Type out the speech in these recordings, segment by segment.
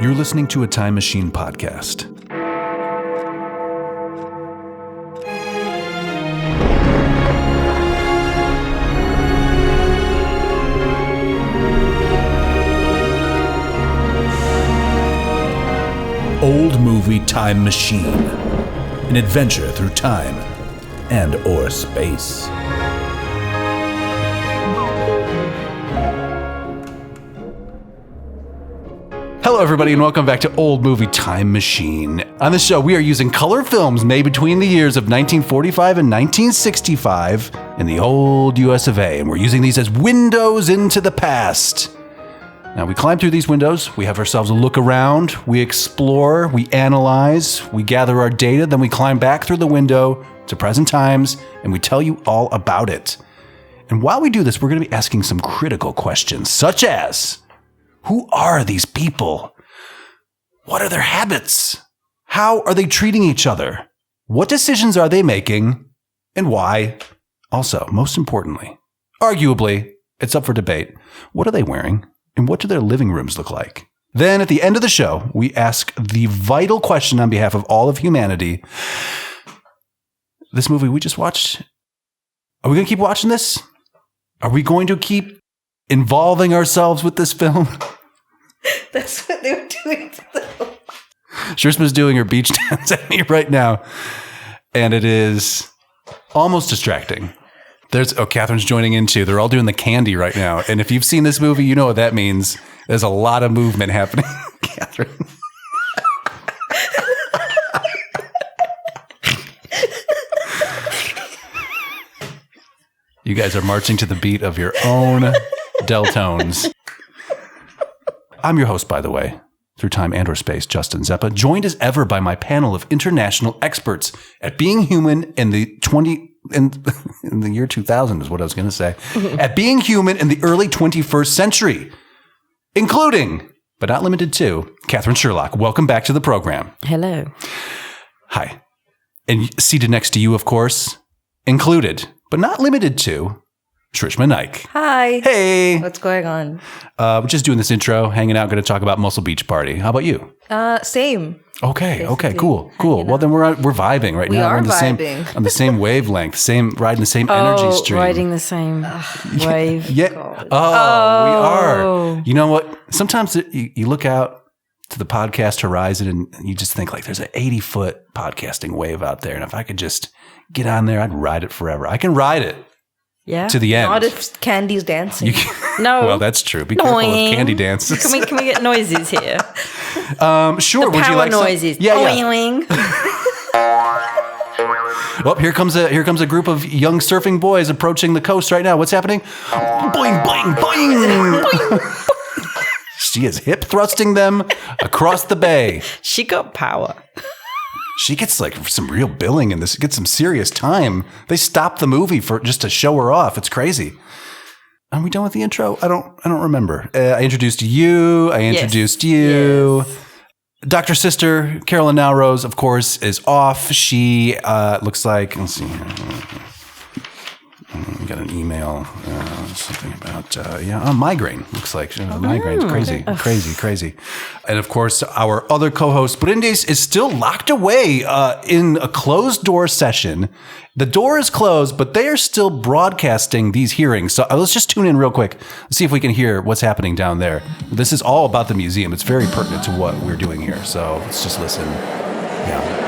You're listening to a Time Machine podcast. Old Movie Time Machine. An adventure through time and or space. Hello, everybody, and welcome back to Old Movie Time Machine. On this show, we are using color films made between the years of 1945 and 1965 in the old US of A, and we're using these as windows into the past. Now, we climb through these windows, we have ourselves a look around, we explore, we analyze, we gather our data, then we climb back through the window to present times, and we tell you all about it. And while we do this, we're going to be asking some critical questions, such as, who are these people? What are their habits? How are they treating each other? What decisions are they making? And why? Also, most importantly, arguably, it's up for debate, what are they wearing? And what do their living rooms look like? Then at the end of the show, we ask the vital question on behalf of all of humanity. This movie we just watched, are we going to keep watching this? Are we going to keep involving ourselves with this film? That's what they were doing to them. Shrishma's doing her beach dance at me right now. And it is almost distracting. Catherine's joining in too. They're all doing the candy right now. And if you've seen this movie, you know what that means. There's a lot of movement happening. Catherine. You guys are marching to the beat of your own Deltones. I'm your host, by the way, through time and or space, Justin Zeppa, joined as ever by my panel of international experts at being human in the year 2000 is what I was going to say, at being human in the early 21st century, including, but not limited to, Katherine Sherlock. Welcome back to the program. Hello. Hi. And seated next to you, of course, included, but not limited to, Shrishma Naik. Hi. Hey. What's going on? We're just doing this intro, hanging out, going to talk about Muscle Beach Party. How about you? Same. Okay. Basically, Okay. Cool. Well, then we're vibing right now. We're on the vibing. same on the same wavelength, riding the same energy stream. Riding the same wave. Yeah. God. We are. You know what? Sometimes you look out to the podcast horizon and you just think like there's an 80-foot podcasting wave out there, and if I could just get on there, I'd ride it forever. I can ride it. Yeah. To the end. Not if Candy's dancing. No. Well, that's true. Be careful with candy dances. Can we get noises here? Sure. The Would you like noises. Yeah. Oing. Well, here comes a group of young surfing boys approaching the coast right now. What's happening? Boing, boing, boing. She is hip thrusting them across the bay. She got power. She gets like some real billing in this. Gets some serious time. They stopped the movie just to show her off. It's crazy. Are we done with the intro? I don't remember. I introduced you. Yes. Dr. Sister Carolyn Naoroz, of course, is off. She looks like, let's see. I got an email, something about, migraine. Looks like migraine's crazy. And of course, our other co-host, Bryndís, is still locked away in a closed door session. The door is closed, but they are still broadcasting these hearings. So let's just tune in real quick. Let's see if we can hear what's happening down there. This is all about the museum. It's very pertinent to what we're doing here. So let's just listen. Yeah.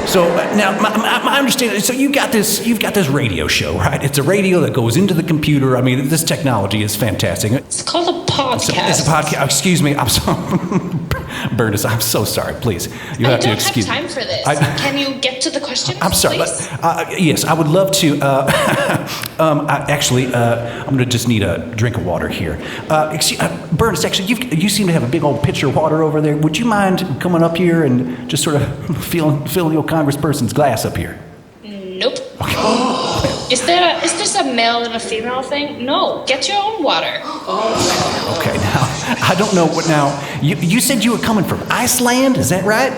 So now, my understanding. So you've got this radio show, right? It's a radio that goes into the computer. I mean, this technology is fantastic. It's called a podcast. It's a podcast. Excuse me. I'm so Bryndís, I'm so sorry. Please, you have to excuse me. I don't have time for this. Can you get to the questions? I'm sorry. Yes, I would love to. I'm going to just need a drink of water here. Bryndís, actually, you seem to have a big old pitcher of water over there. Would you mind coming up here and just sort of fill your congressperson's glass up here? Nope. Okay. Is this a male and a female thing? No. Get your own water. Okay. Now, I don't know what. Now, you said you were coming from Iceland. Is that right?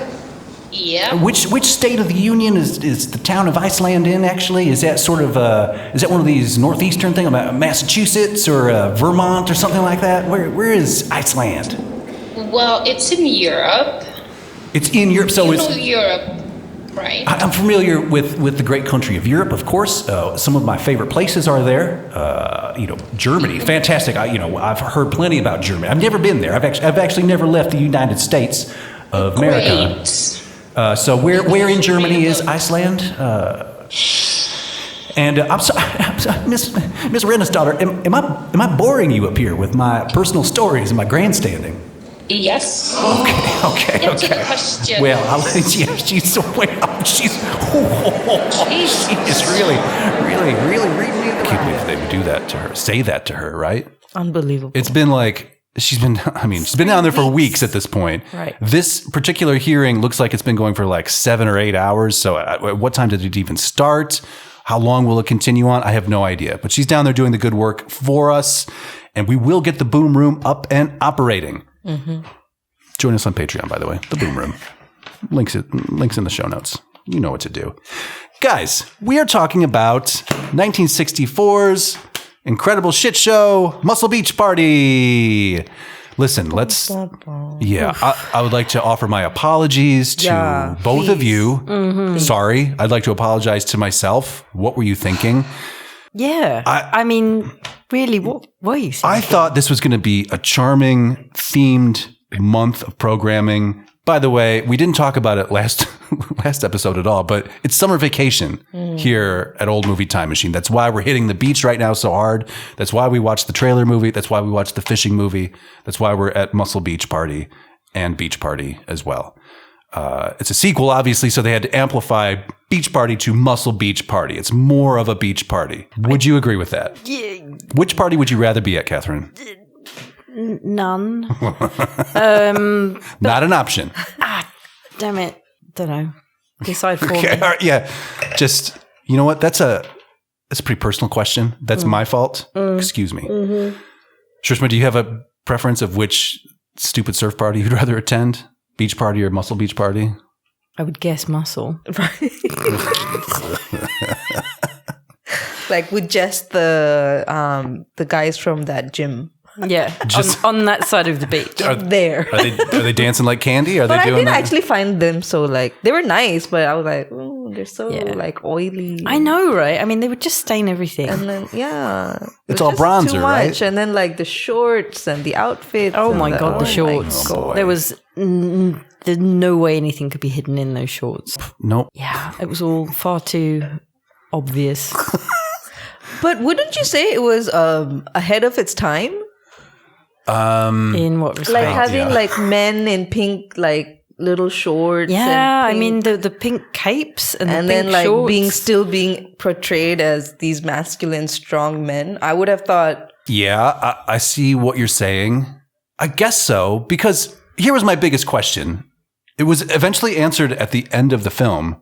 Yeah. Which state of the Union is the town of Iceland in, actually? Is that sort of, is that one of these northeastern things, Massachusetts or Vermont or something like that? Where is Iceland? Well, it's in Europe. It's in Europe, so You know Europe, right? I'm familiar with the great country of Europe, of course. Some of my favorite places are there. Germany, fantastic. I've heard plenty about Germany. I've never been there. I've actually never left the United States of America. Great. So where in Germany is Iceland? And I'm sorry, Miss Reynisdóttir, am I boring you up here with my personal stories and my grandstanding? Yes. Okay. Answer the question. Well, she's she is really reading me. I can't believe they would do that to her. Say that to her, right? Unbelievable. It's been like. She's been down there for weeks at this point. Right. This particular hearing looks like it's been going for like 7 or 8 hours. So at what time did it even start? How long will it continue on? I have no idea. But she's down there doing the good work for us. And we will get the boom room up and operating. Mm-hmm. Join us on Patreon, by the way. The boom room. Links in the show notes. You know what to do. Guys, we are talking about 1964's incredible shit show, Muscle Beach Party. Listen, I would like to offer my apologies to both of you. Mm-hmm. Sorry. I'd like to apologize to myself. What were you thinking? Yeah. I mean, really, what were you thinking? I thought this was going to be a charming, themed month of programming. By the way, we didn't talk about it last episode at all, but it's summer vacation here at Old Movie Time Machine. That's why we're hitting the beach right now so hard. That's why we watched the trailer movie. That's why we watched the fishing movie. That's why we're at Muscle Beach Party and Beach Party as well. It's a sequel, obviously, so they had to amplify Beach Party to Muscle Beach Party. It's more of a beach party. Would you agree with that? Yeah. Which party would you rather be at, Catherine? None. Not an option. Damn it. Don't know. Decide for me. All right, yeah. Just, you know what? That's a pretty personal question. That's my fault. Excuse me. Mm-hmm. Shrishma, do you have a preference of which stupid surf party you'd rather attend? Beach party or Muscle Beach Party? I would guess muscle. Like with just the guys from that gym. Yeah, just on that side of the beach. Are they dancing like candy? Are but they doing I didn't that? actually find them so like they were nice, but I was like, oh, they're so like oily. I know, right? I mean, they would just stain everything. And then it's all bronzer, too much. right? And then like the shorts and the outfits. Oh my god, the shorts! God. There was there's no way anything could be hidden in those shorts. Nope. Yeah, it was all far too obvious. But wouldn't you say it was ahead of its time? In what respect? Like having like men in pink like little shorts. Yeah, and I mean the pink capes and the then pink like shorts. being portrayed as these masculine, strong men. I would have thought. Yeah, I see what you're saying. I guess so, because here was my biggest question. It was eventually answered at the end of the film,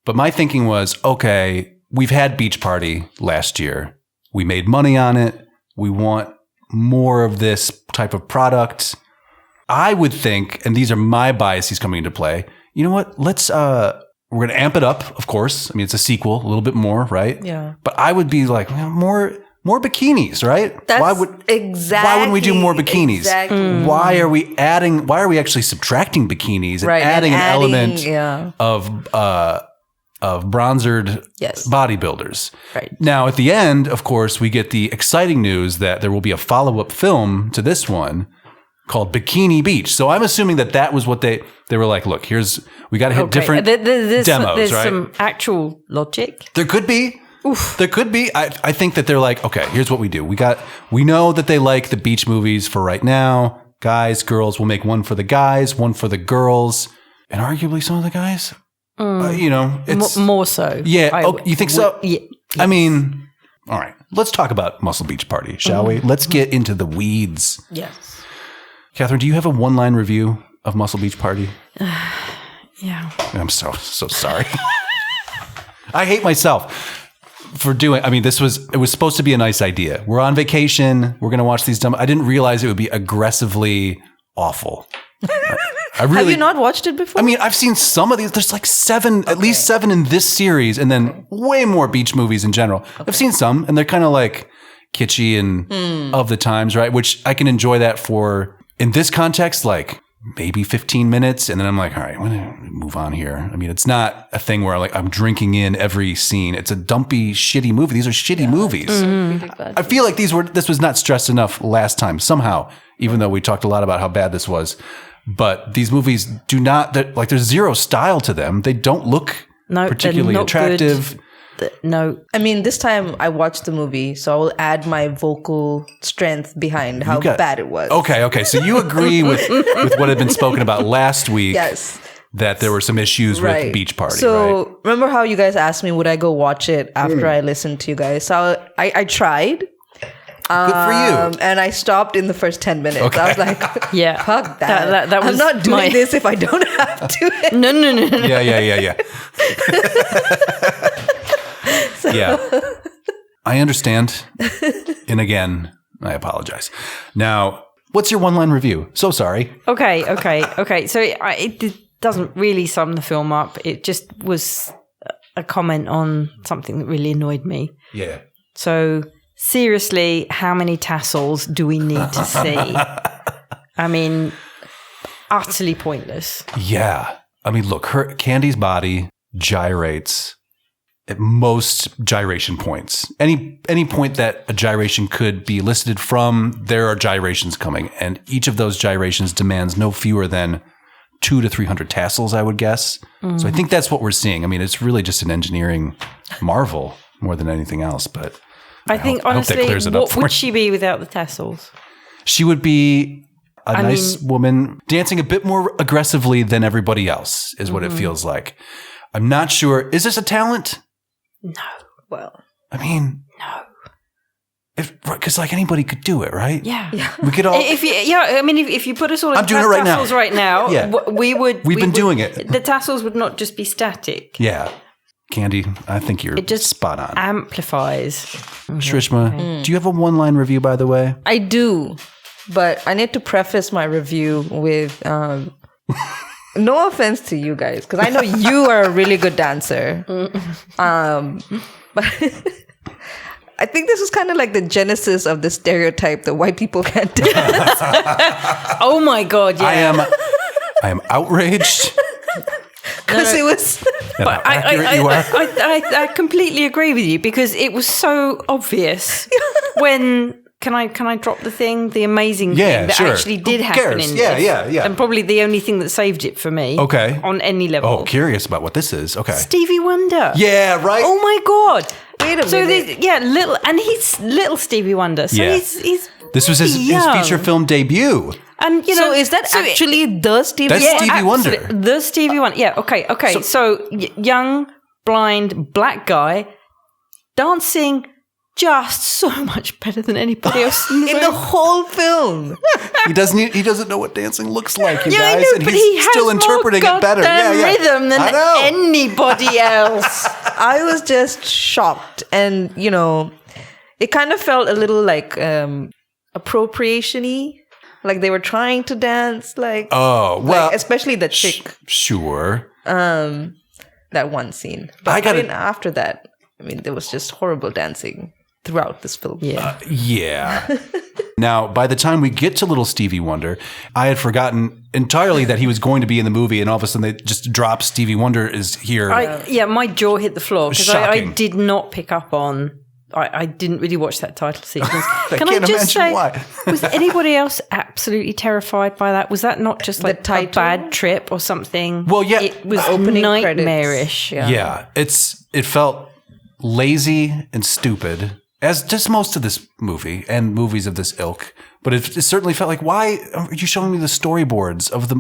but my thinking was, okay, we've had Beach Party last year. We made money on it. We want more of this type of product. I would think, and these are my biases coming into play, you know what? Let's, we're going to amp it up, of course. I mean, it's a sequel, a little bit more, right? Yeah. But I would be like, well, more bikinis, right? Why wouldn't we do more bikinis? Exactly. Why are we actually subtracting bikinis and adding an element of bronzered bodybuilders? Right. Now, at the end, of course, we get the exciting news that there will be a follow-up film to this one called Bikini Beach. So I'm assuming that was what they were like, look, we got to hit different demos, there's right? some actual logic. There could be. There could be. I think that they're like, okay, here's what we do. We know that they like the beach movies for right now. Guys, girls, we'll make one for the guys, one for the girls, and arguably some of the guys. It's more so. Yeah. You think so? Yeah. I mean, all right. Let's talk about Muscle Beach Party, shall we? Let's get into the weeds. Yes. Catherine, do you have a one-line review of Muscle Beach Party? Yeah. I'm so sorry. I hate myself for doing. I mean, it was supposed to be a nice idea. We're on vacation. We're going to watch these dumb. I didn't realize it would be aggressively awful. Have you not watched it before? I mean, I've seen some of these. There's like 7, at least 7 in this series, and then way more beach movies in general. I've seen some, and they're kind of like kitschy and of the times, right? Which I can enjoy that for, in this context, like maybe 15 minutes, and then I'm like, all right, I'm going to move on here. I mean, it's not a thing where like I'm drinking in every scene. It's a dumpy, shitty movie. These are shitty movies. I feel like this was not stressed enough last time somehow, even though we talked a lot about how bad this was. But these movies do not, like there's zero style to them. They don't look particularly attractive. No. I mean, this time I watched the movie, so I will add my vocal strength behind how bad it was. Okay. So you agree with what had been spoken about last week. Yes. That there were some issues with Beach Party, So remember how you guys asked me, would I go watch it after I listened to you guys? So I tried. Good for you. And I stopped in the first 10 minutes. Okay. I was like, fuck that. That was I'm not doing this if I don't have to. No. Yeah. So. Yeah. I understand. And again, I apologize. Now, what's your one-line review? So sorry. Okay. So it doesn't really sum the film up. It just was a comment on something that really annoyed me. Yeah. So seriously, how many tassels do we need to see? I mean, utterly pointless. Yeah. I mean, look, Candy's body gyrates at most gyration points. Any point that a gyration could be elicited from, there are gyrations coming. And each of those gyrations demands no fewer than 200 to 300 tassels, I would guess. So I think that's what we're seeing. I mean, it's really just an engineering marvel more than anything else, but I think, honestly, what would she be without the tassels? She would be a nice woman dancing a bit more aggressively than everybody else, is what it feels like. I'm not sure. Is this a talent? No. Well, I mean, no. Because like anybody could do it, right? Yeah. We could all. If you put us all in tassels right now, we would. We've been doing it. The tassels would not just be static. Yeah. Candy, I think you're just spot on. Amplifies. Shrishma, do you have a one-line review, by the way? I do, but I need to preface my review with no offense to you guys, because I know you are a really good dancer. But I think this is kind of like the genesis of the stereotype that white people can't dance. Oh my God, yeah. I am outraged. Because it was... But I completely agree with you, because it was so obvious when... Can I drop the thing? The amazing thing that actually did happen in this. Yeah. And probably the only thing that saved it for me. Okay. On any level. Oh, curious about what this is. Okay. Stevie Wonder. Yeah, right. Oh my God. Wait a minute. He's little Stevie Wonder. So he's this was his feature film debut. And so is that actually the Stevie Wonder? That's Stevie Wonder. The Stevie Wonder. Yeah, okay. So young, blind, black guy dancing just so much better than anybody else in the whole film. He doesn't know what dancing looks like, you guys, I know, and but he's still interpreting it better. Rhythm than anybody else. I was just shocked, and it kind of felt a little like appropriation-y. Like they were trying to dance, especially the chick. Sure. That one scene. But after that, there was just horrible dancing throughout this film. Yeah. Now, by the time we get to Little Stevie Wonder, I had forgotten entirely that he was going to be in the movie, and all of a sudden they just drop Stevie Wonder is here. My jaw hit the floor because I did not pick up on. I didn't really watch that title sequence. Can I just say, why? Was anybody else absolutely terrified by that? Was that not just like a bad trip or something? Well, yeah. It was nightmarish. Yeah. It felt lazy and stupid, as just most of this movie and movies of this ilk. But it certainly felt like, why are you showing me the storyboards of the,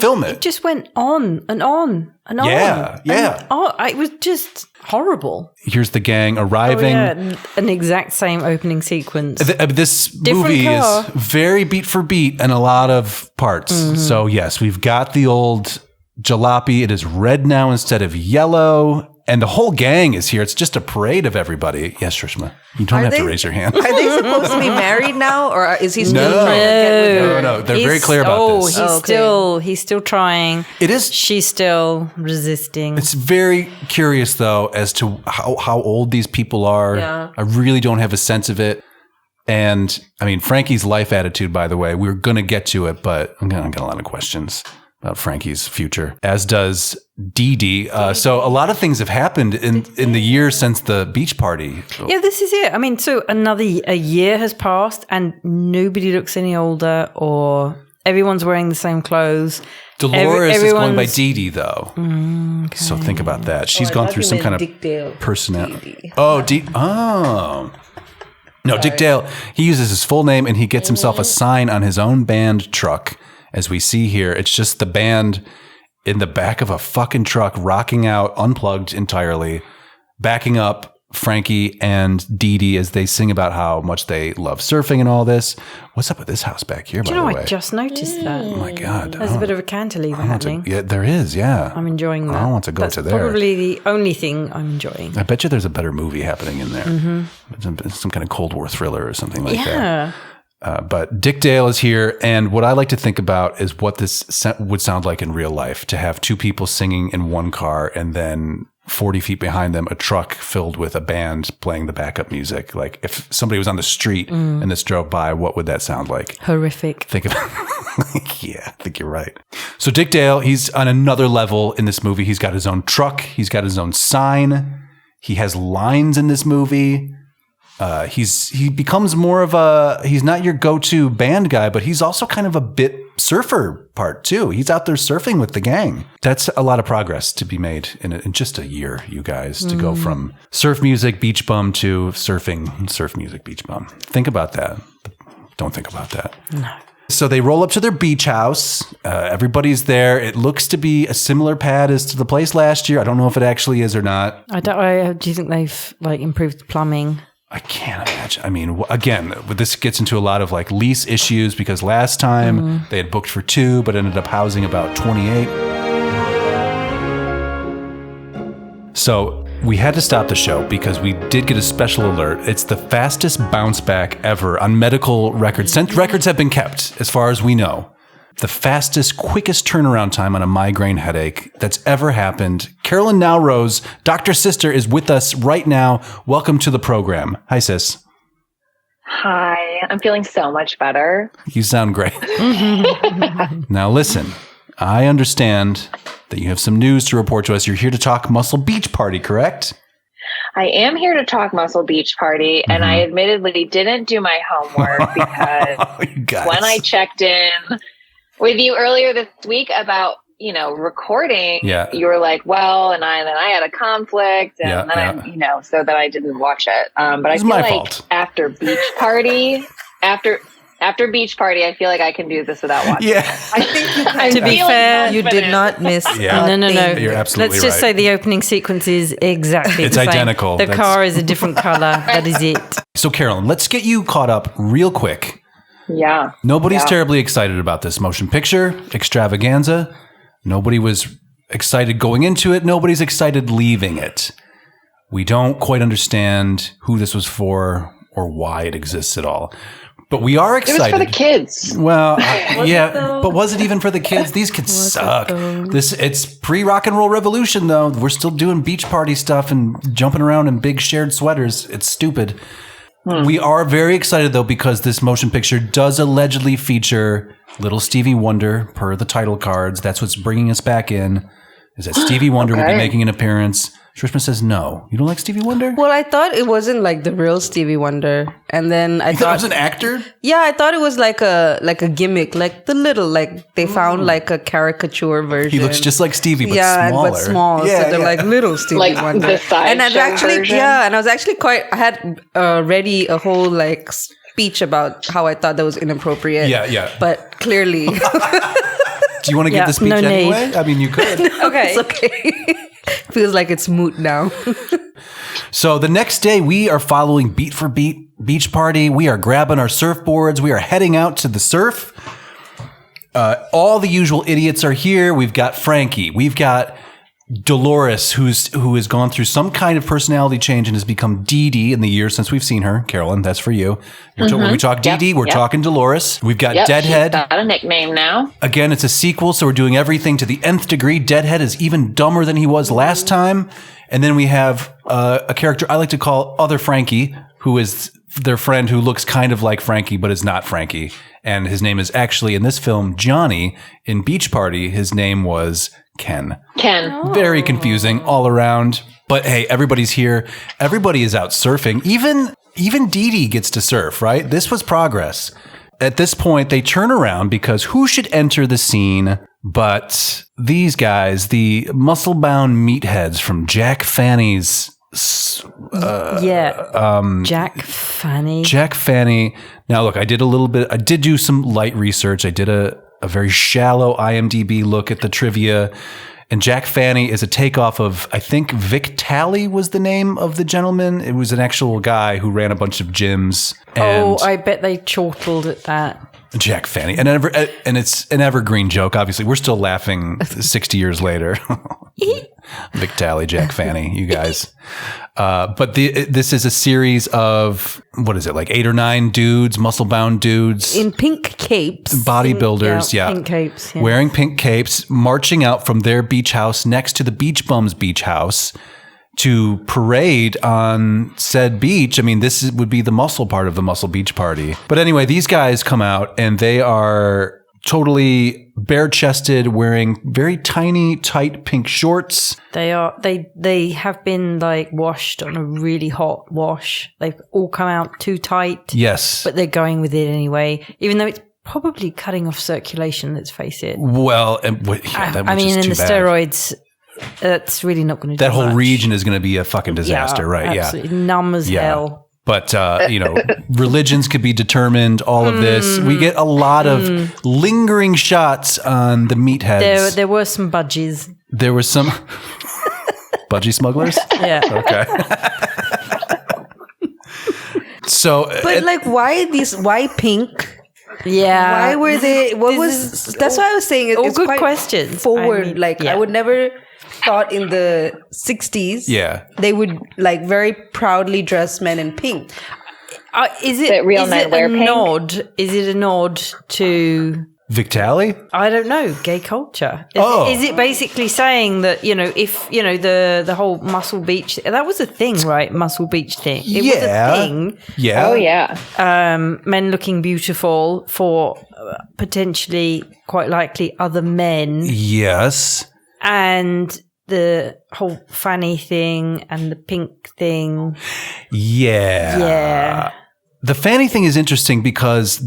film it? It just went on and on and on. Yeah. It was just horrible. Here's the gang arriving. An exact same opening sequence. This movie is very beat for beat in a lot of parts. Mm-hmm. So yes, we've got the old jalopy. It is red now instead of yellow. And the whole gang is here. It's just a parade of everybody. Yes, Shrishma. You don't have to raise your hand. Are they supposed to be married now, or is he still trying to get with her? No. They're very clear about this. He's still trying. It is. She's still resisting. It's very curious, though, as to how old these people are. Yeah. I really don't have a sense of it. And I mean, Frankie's life attitude, by the way, we're going to get to it, but I'm going to get a lot of questions about Frankie's future, as does Dee Dee. So a lot of things have happened in the year since the beach party. Yeah, this is it. I mean, so a year has passed and nobody looks any older, or everyone's wearing the same clothes. Dolores is going by Dee Dee, though. Okay. So think about that. She's gone through some kind of personality. Oh, No, Dick Dale, he uses his full name and he gets himself a sign on his own band truck. As we see here, it's just the band in the back of a fucking truck rocking out, unplugged entirely, backing up Frankie and Dee Dee as they sing about how much they love surfing and all this. What's up with this house back here, by the way? I just noticed that. Oh my God. There's a bit of a cantilever happening. Yeah, there is, yeah. I'm enjoying that. I want to go to there. That's probably the only thing I'm enjoying. I bet you there's a better movie happening in there. Mm-hmm. Some kind of Cold War thriller or something like that. But Dick Dale is here, and what I like to think about is what this would sound like in real life, to have two people singing in one car and then 40 feet behind them, a truck filled with a band playing the backup music. Like if somebody was on the street and this drove by, what would that sound like? Horrific. Think of Yeah, I think you're right. So Dick Dale, he's on another level in this movie. He's got his own truck. He's got his own sign. He has lines in this movie. He becomes more of he's not your go-to band guy, but he's also kind of a bit surfer part too. He's out there surfing with the gang. That's a lot of progress to be made in just a year, you guys, to go from surf music, beach bum to surfing, surf music, beach bum. Think about that. Don't think about that. No. So they roll up to their beach house. Everybody's there. It looks to be a similar pad as to the place last year. I don't know if it actually is or not. Do you think they've improved the plumbing? I can't imagine. I mean, again, this gets into a lot of lease issues because last time they had booked for 2, but ended up housing about 28. So we had to stop the show because we did get a special alert. It's the fastest bounce back ever on medical records. Since records have been kept, as far as we know. The fastest, quickest turnaround time on a migraine headache that's ever happened. Carolyn Naoroz, Dr. Sister, is with us right now. Welcome to the program. Hi, sis. Hi. I'm feeling so much better. You sound great. Now, listen. I understand that you have some news to report to us. You're here to talk Muscle Beach Party, correct? I am here to talk Muscle Beach Party, and I admittedly didn't do my homework because when I checked in with you earlier this week about, recording, you were like, well, and then I had a conflict and then so that I didn't watch it. But I feel like fault. After Beach Party, after Beach Party, I feel like I can do this without watching it. I think you can. To be fair, you did not miss. No. You're absolutely Let's just say the opening sequence is exactly it's the same. identical. The car is a different color. That is it. So, Carolyn, let's get you caught up real quick. Yeah. Nobody's terribly excited about this motion picture extravaganza. Nobody was excited going into it. Nobody's excited leaving it. We don't quite understand who this was for or why it exists at all. But we are excited. It was for the kids. Well, but was it even for the kids? These kids suck. It's pre-rock and roll revolution, though. We're still doing beach party stuff and jumping around in big shared sweaters. It's stupid. We are very excited, though, because this motion picture does allegedly feature Little Stevie Wonder per the title cards. That's what's bringing us back in, is that Stevie Wonder will be making an appearance. Shrishma says no. You don't like Stevie Wonder? Well, I thought it wasn't like the real Stevie Wonder. And then I thought it was an actor? Yeah, I thought it was like a gimmick, like they found like a caricature version. He looks just like Stevie, but smaller. But small. So they're like little Stevie Wonder. The sideshow version. And I was actually I had ready a whole speech about how I thought that was inappropriate. Yeah. But clearly. Do you want to give the speech anyway? I mean, you could. Okay. It's okay. Feels like it's moot now. So the next day, we are following Beat for Beat Beach Party. We are grabbing our surfboards. We are heading out to the surf. All the usual idiots are here. We've got Frankie. We've got Dolores, who has gone through some kind of personality change and has become Dee Dee in the years since we've seen her. Carolyn, that's for you. When we talk Dee Dee, we're talking Dolores. We've got Deadhead. She's got a nickname now. Again, it's a sequel, so we're doing everything to the nth degree. Deadhead is even dumber than he was last time. And then we have a character I like to call Other Frankie, who is their friend who looks kind of like Frankie, but is not Frankie. And his name is actually, in this film, Johnny. In Beach Party, his name was Ken. Very confusing all around. But hey, everybody's here. Everybody is out surfing. Even Dee Dee gets to surf, right? This was progress. At this point, they turn around because who should enter the scene but these guys, the muscle-bound meatheads from Jack Fanny's... Jack Fanny. Jack Fanny. Now, look, I did do some light research. I did a very shallow IMDb look at the trivia. And Jack Fanny is a takeoff of, I think, Vic Talley was the name of the gentleman. It was an actual guy who ran a bunch of gyms. And I bet they chortled at that. Jack Fanny. And it's an evergreen joke, obviously. We're still laughing 60 years later. Vic Talley, Jack Fanny, you guys. But this is a series of, what is it, like 8 or 9 dudes, muscle-bound dudes. In pink capes. Bodybuilders, Pink capes. Yeah. Wearing pink capes, marching out from their beach house next to the Beach Bums beach house to parade on said beach. I mean, this would be the muscle part of the Muscle Beach Party. But anyway, these guys come out and they are totally bare-chested, wearing very tiny, tight pink shorts. They have been like washed on a really hot wash. They've all come out too tight. Yes. But they're going with it anyway, even though it's probably cutting off circulation, let's face it. Well, in the steroids, that's really not going to do that whole much. Region is going to be a fucking disaster, right? Absolutely. Numb as hell. But, religions could be determined, all of this. We get a lot of lingering shots on the meatheads. There were some budgies. There were some budgie smugglers? Yeah. Okay. So, But why pink? Yeah. Why were they, that's why I was saying it's good quite questions. forward. I would never thought in the 60s they would very proudly dress men in pink. Is it a nod to Vic Talley? I don't know, gay culture. Is it basically saying that, if the whole Muscle Beach, that was a thing, right? Muscle Beach thing. It was a thing. Yeah. Oh yeah. Men looking beautiful for potentially, quite likely, other men. Yes. And the whole fanny thing and the pink thing. Yeah. The fanny thing is interesting because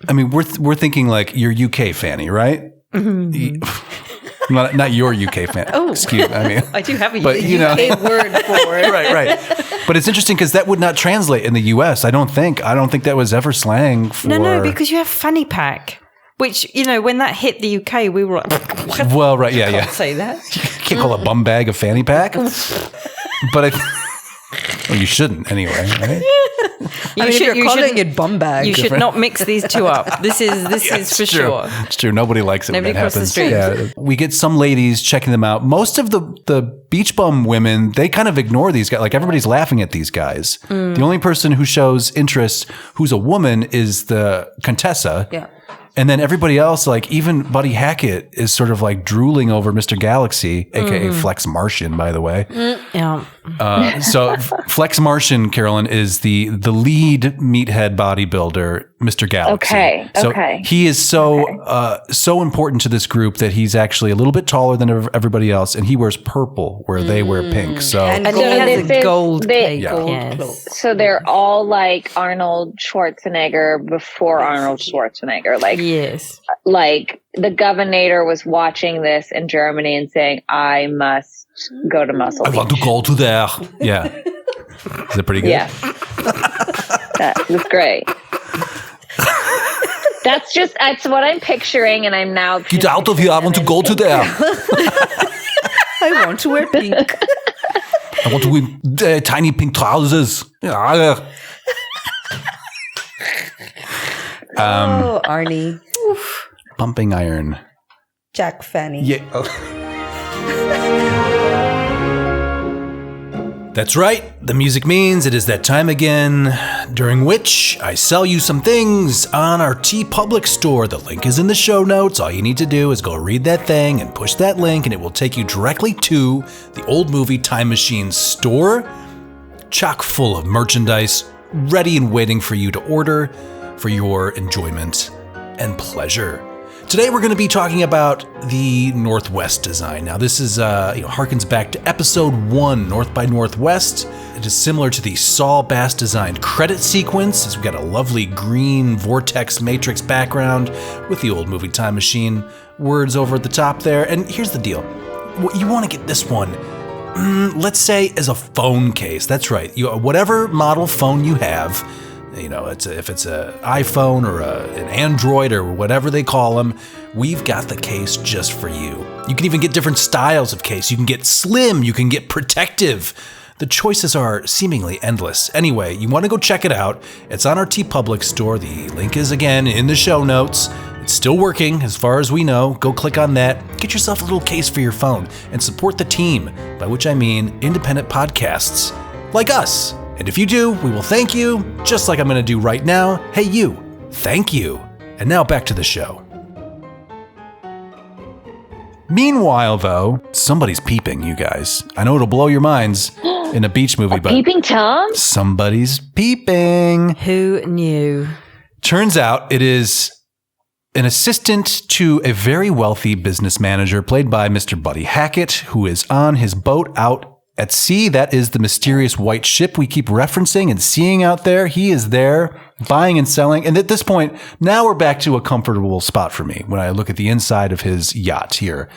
we're thinking like your UK fanny, right? Mm-hmm. Not your UK fanny. Oh, excuse me. I do have a UK word for it. Right. But it's interesting because that would not translate in the US. I don't think that was ever slang for. No, because you have fanny pack. Which, when that hit the UK, we were like, what? Well, right, yeah. Can't say that. You can't call a bum bag a fanny pack. But you shouldn't anyway, right? You're calling it bum bag. You should not mix these two up. This is for sure. It's true. Nobody likes it Nobody when that crosses happens. the street. Yeah. We get some ladies checking them out. Most of the beach bum women, they kind of ignore these guys. Like everybody's laughing at these guys. The only person who shows interest, who's a woman, is the Contessa. Yeah. And then everybody else, like even Buddy Hackett, is sort of like drooling over Mr. Galaxy, aka Flex Martian, by the way. Yeah. So Flex Martian, Carolyn, is the lead meathead bodybuilder, Mr. Galaxy. So he is so important to this group that he's actually a little bit taller than everybody else, and he wears purple where they wear pink. So and he has a gold cape. Yes. So they're all like Arnold Schwarzenegger before Arnold Schwarzenegger. Yes. Like the governor was watching this in Germany and saying, I must go to Muscle Beach. I want to go to there. Yeah. Is it pretty good? Yeah. That was great. That's what I'm picturing, and I'm now... Get out of here. I want to go to there. I want to wear pink. I want to wear tiny pink trousers. Arnie. Pumping iron. Jack Fanny. Yeah. That's right, the music means it is that time again, during which I sell you some things on our TeePublic store. The link is in the show notes. All you need to do is go read that thing and push that link, and it will take you directly to the Old Movie Time Machine store, chock full of merchandise, ready and waiting for you to order for your enjoyment and pleasure. Today we're going to be talking about the Northwest design. Now this is, harkens back to episode 1, North by Northwest. It is similar to the Saul Bass designed credit sequence, as we've got a lovely green vortex matrix background with the Old Movie Time Machine words over at the top there. And here's the deal. You want to get this one, let's say, as a phone case. That's right. Whatever model phone you have, if it's an iPhone or an Android or whatever they call them, we've got the case just for you. You can even get different styles of case. You can get slim, you can get protective. The choices are seemingly endless. Anyway, you want to go check it out. It's on our TeePublic store. The link is, again, in the show notes. It's still working, as far as we know. Go click on that. Get yourself a little case for your phone and support the team, by which I mean independent podcasts like us. And if you do, we will thank you, just like I'm going to do right now. Hey, you, thank you. And now back to the show. Meanwhile, though, somebody's peeping, you guys. I know it'll blow your minds in a beach movie, but peeping Tom? Somebody's peeping. Who knew? Turns out it is an assistant to a very wealthy business manager played by Mr. Buddy Hackett, who is on his boat out at sea. That is the mysterious white ship we keep referencing and seeing out there. He is there buying and selling. And at this point, now we're back to a comfortable spot for me when I look at the inside of his yacht here,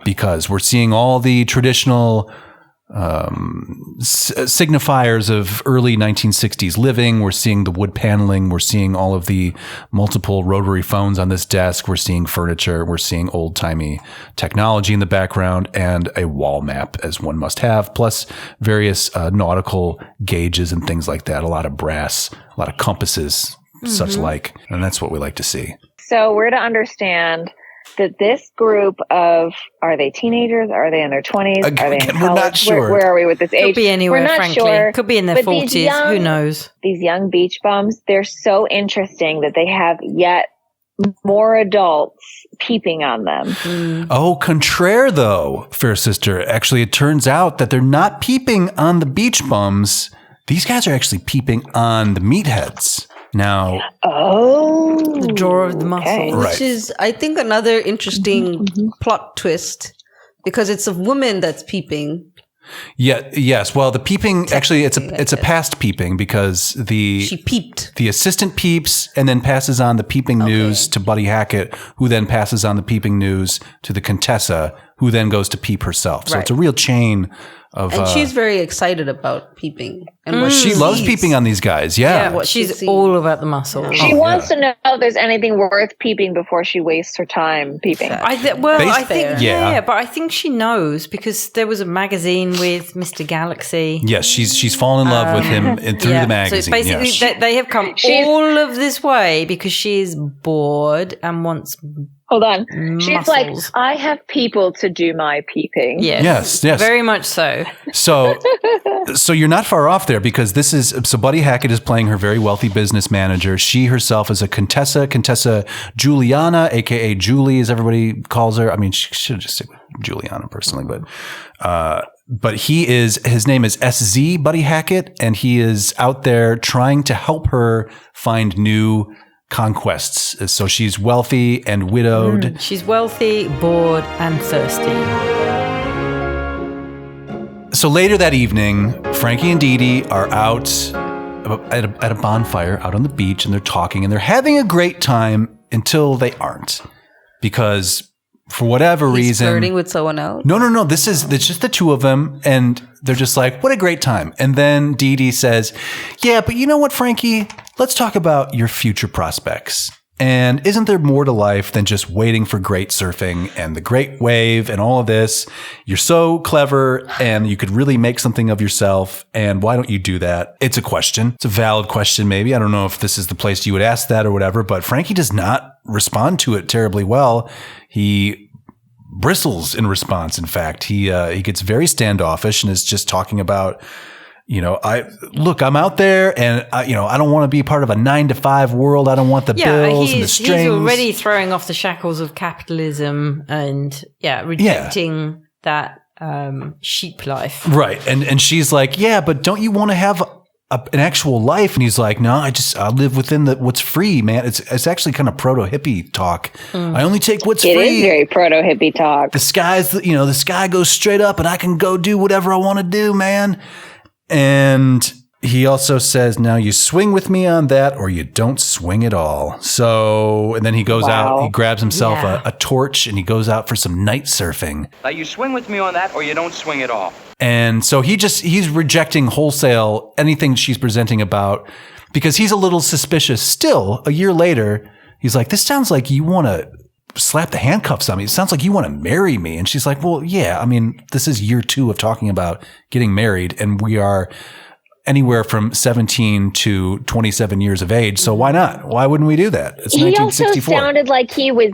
because we're seeing all the traditional signifiers of early 1960s living. We're seeing the wood paneling. We're seeing all of the multiple rotary phones on this desk. We're seeing furniture. We're seeing old-timey technology in the background and a wall map, as one must have, plus various nautical gauges and things like that. A lot of brass, a lot of compasses, such like. And that's what we like to see. So we're to understand that this group of, are they teenagers? Are they in their 20s? Are they in college? We're not sure. Where are we with this age? Could be anywhere, we're not frankly. Sure. Could be in their 40s. Who knows? These young beach bums, they're so interesting that they have yet more adults peeping on them. Oh, contraire, though, fair sister. Actually, it turns out that they're not peeping on the beach bums. These guys are actually peeping on the meatheads. Now, the drawer of the muscle, okay. Which is, I think, another interesting plot twist, because it's a woman that's peeping. Yeah. Yes. Well, the peeping actually it's a past peeping, because she peeped. The assistant peeps and then passes on the peeping news to Buddy Hackett, who then passes on the peeping news to the Contessa, who then goes to peep herself. So it's a real chain of. And she's very excited about peeping. And what she loves peeping on these guys. Yeah. What she's all about the muscle. She wants to know if there's anything worth peeping before she wastes her time peeping. I think, but I think she knows, because there was a magazine with Mr. Galaxy. Yes, she's fallen in love with him through the magazine. So basically, they have come all of this way because she's bored and wants. Hold on. Muscles. She's like, I have people to do my peeping. Yes. Very much so. So you're not far off there, because so Buddy Hackett is playing her very wealthy business manager. She herself is a Contessa Juliana, aka Julie, as everybody calls her. I mean, she should just say Juliana personally, but his name is SZ Buddy Hackett, and he is out there trying to help her find new conquests. So she's wealthy and widowed. She's wealthy, bored, and thirsty. So later that evening, Frankie and Dee Dee are out at a bonfire out on the beach, and they're talking and they're having a great time until they aren't, because for whatever reason, flirting with someone else. No. It's just the two of them, and they're just like, what a great time. And then Dee Dee says, yeah, but you know what, Frankie? Let's talk about your future prospects. And isn't there more to life than just waiting for great surfing and the great wave and all of this? You're so clever and you could really make something of yourself. And why don't you do that? It's a question. It's a valid question, maybe. I don't know if this is the place you would ask that or whatever, but Frankie does not respond to it terribly well. He bristles in response. In fact, he gets very standoffish and is just talking about, I'm out there and I don't want to be part of a 9-to-5 world. I don't want the bills and the strings. He's already throwing off the shackles of capitalism and rejecting that sheep life. Right. And she's like, yeah, but don't you want to have an actual life? And he's like, no, I live within what's free, man. It's actually kind of proto-hippie talk. I only take what's free. It is very proto-hippie talk. The sky goes straight up and I can go do whatever I want to do, man. And he also says, now you swing with me on that or you don't swing at all. So, and then he goes out, he grabs himself a torch and he goes out for some night surfing. Now you swing with me on that or you don't swing at all. And so he's rejecting wholesale anything she's presenting about because he's a little suspicious. Still, a year later, he's like, this sounds like you want to slap the handcuffs on me. It sounds like you want to marry me. And she's like, well, yeah, I mean, this is year 2 of talking about getting married and we are anywhere from 17 to 27 years of age. So why not? Why wouldn't we do that? It's 1964. He also sounded like he was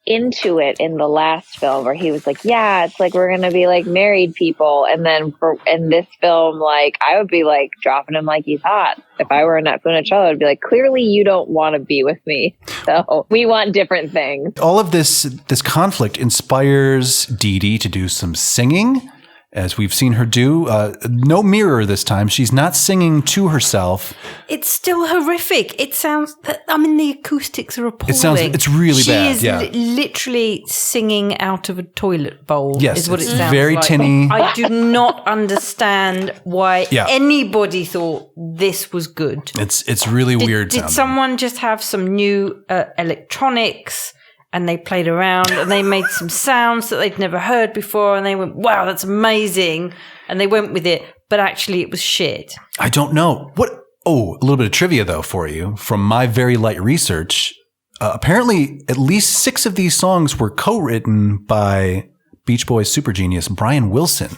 into it in the last film where he was like, yeah, it's like we're going to be like married people. And then in this film, like I would be like dropping him like he's hot. If I were Annette Funicello, I'd be like, clearly you don't want to be with me. So we want different things. All of this conflict inspires Dee Dee to do some singing, as we've seen her do. No mirror this time. She's not singing to herself. It's still horrific. It sounds, the acoustics are appalling. It's really bad. She is literally singing out of a toilet bowl. Yes, is what it sounds very like. tinny. I do not understand why anybody thought this was good. It's really weird. Did someone just have some new electronics? And they played around and they made some sounds that they'd never heard before. And they went, wow, that's amazing. And they went with it. But actually, it was shit. I don't know. A little bit of trivia, though, for you. From my very light research, apparently at least 6 of these songs were co-written by Beach Boys super genius Brian Wilson,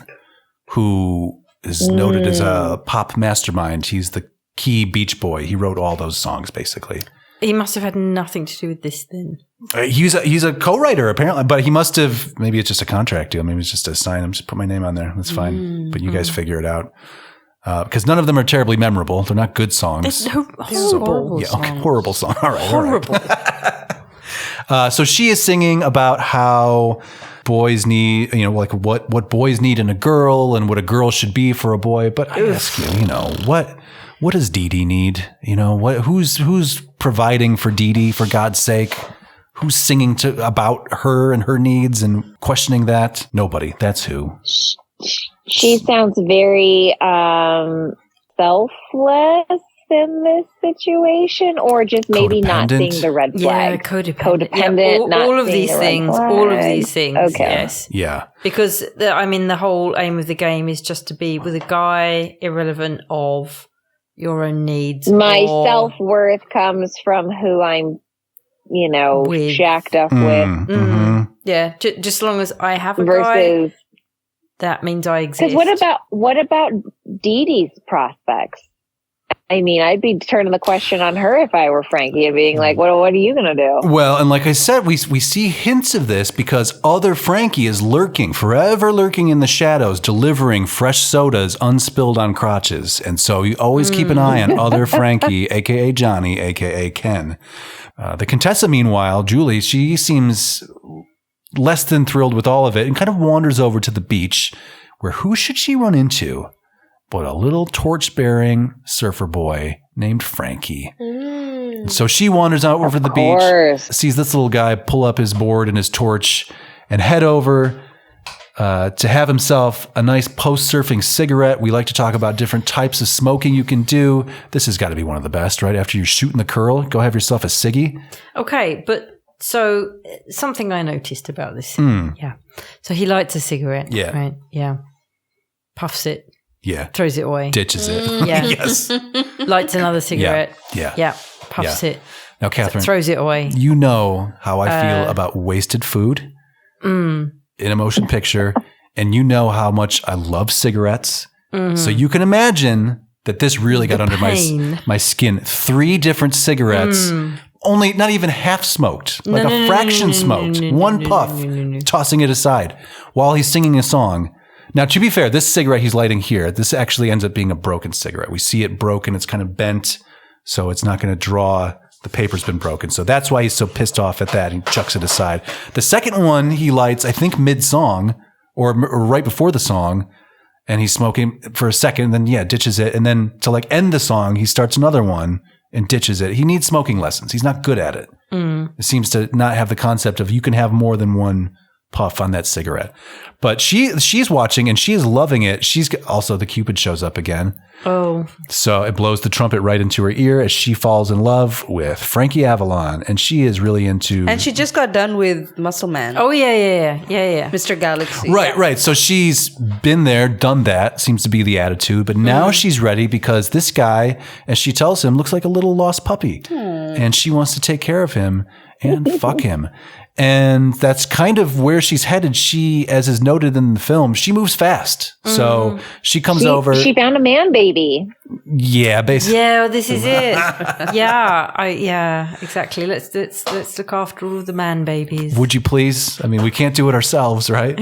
who is noted as a pop mastermind. He's the key Beach Boy. He wrote all those songs, basically. He must have had nothing to do with this then. He's a co-writer apparently, but he must have. Maybe it's just a contract deal. Maybe it's just a sign. I'm just put my name on there. That's fine. But you guys figure it out because none of them are terribly memorable. They're not good songs. They're horrible. Horrible song. All right, horrible. All right. So she is singing about how boys need, like what boys need in a girl and what a girl should be for a boy. But I ask you, what does Dee Dee need? Who's providing for Dee Dee, for God's sake? Who's singing about her and her needs and questioning that? Nobody. That's who. She sounds very selfless in this situation, or just maybe not seeing the red flag. Yeah, codependent. All of these things. Okay. Yes. Yeah. Because the whole aim of the game is just to be with a guy, irrelevant of your own needs. My self-worth comes from who I'm, shacked up with. Mm-hmm. Yeah, just as long as I have a guy, that means I exist. Because what about Dee Dee's prospects? I mean, I'd be turning the question on her if I were Frankie and being like, what are you going to do? Well, and like I said, we see hints of this because other Frankie is forever lurking in the shadows, delivering fresh sodas unspilled on crotches. And so you always keep an eye on other Frankie, a.k.a. Johnny, a.k.a. Ken. The Contessa, meanwhile, Julie, she seems less than thrilled with all of it and kind of wanders over to the beach where who should she run into but a little torch-bearing surfer boy named Frankie. So she wanders out over the beach, sees this little guy pull up his board and his torch and head over to have himself a nice post-surfing cigarette. We like to talk about different types of smoking you can do. This has got to be one of the best, right? After you're shooting the curl, go have yourself a ciggy. Okay, but so something I noticed about this. Yeah. So he lights a cigarette. Yeah. Right? Yeah. Puffs it. Yeah. Throws it away. Ditches it. Yeah. Yes. Lights another cigarette. Yeah. Yeah. Puffs it. Now, Catherine. Throws it away. You know how I feel about wasted food in a motion picture, and you know how much I love cigarettes. So you can imagine that this really got under my skin. 3 different cigarettes only not even half smoked, like a fraction smoked, one puff, tossing it aside while he's singing a song. Now, to be fair, this cigarette he's lighting here, this actually ends up being a broken cigarette. We see it broken. It's kind of bent, so it's not going to draw. The paper's been broken. So that's why he's so pissed off at that. He chucks it aside. The second one he lights, I think mid-song or right before the song, and he's smoking for a second, and then, ditches it. And then to like end the song, he starts another one and ditches it. He needs smoking lessons. He's not good at it. It seems to not have the concept of you can have more than one puff on that cigarette. But she's watching and she is loving it. She's also, the Cupid shows up again. Oh. So it blows the trumpet right into her ear as she falls in love with Frankie Avalon. And she is really into... And she just got done with Muscle Man. Oh, yeah. Mr. Galaxy. Right. So she's been there, done that, seems to be the attitude. But now she's ready because this guy, as she tells him, looks like a little lost puppy. And she wants to take care of him and fuck him. And that's kind of where she's headed. She, as is noted in the film, she moves fast. So she comes over. She found a man baby. Yeah, basically. Yeah, this is it. Yeah, exactly. Let's look after all the man babies. Would you please? I mean, we can't do it ourselves, right?